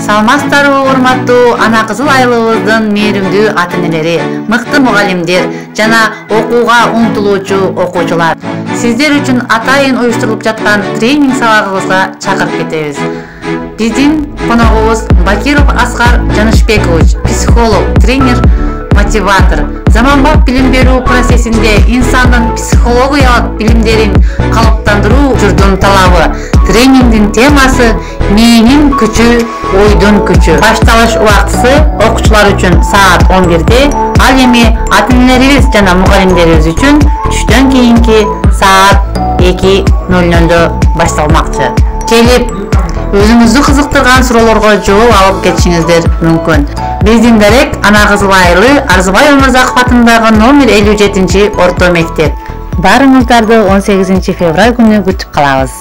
Саламатсыздарбы урматтуу ана кызыл айылыбыздын мээримдүү ата-энелери, мыкты мугалимдер жана окууга умтулуучу окуучулар. Сиздер үчүн атайын уюштурулуп жаткан тренинг сабагыбызга чакырып кетебиз. Биздин коногубуз Бакиров Аскар Жанышбекович, психолог, тренер, мотиватор. Заманбап билим берүү процессинде инсандын психологиялык билимдерин калыптандыруу журдун талабы. Тренингдин темасы мээнин күчү, ойдун күчү. Башталыш убактысы окуучулар үчүн саат 11-де, ал эми ата-энелерибиз жана мугалимдерибиз үчүн түштөн кийинки саат 2:00-дө башталмакчы. Келип өзүңүздү кызыктырган суроолорго жооп алып кетишиңиздер мүмкүн. Биздин дарек Ана Кызыл Айылы Арзыбай Өмүрзаков атындагы номер 57-орто мектеп. Баарыңыздарды 18 февраль күнү күтүп калабыз.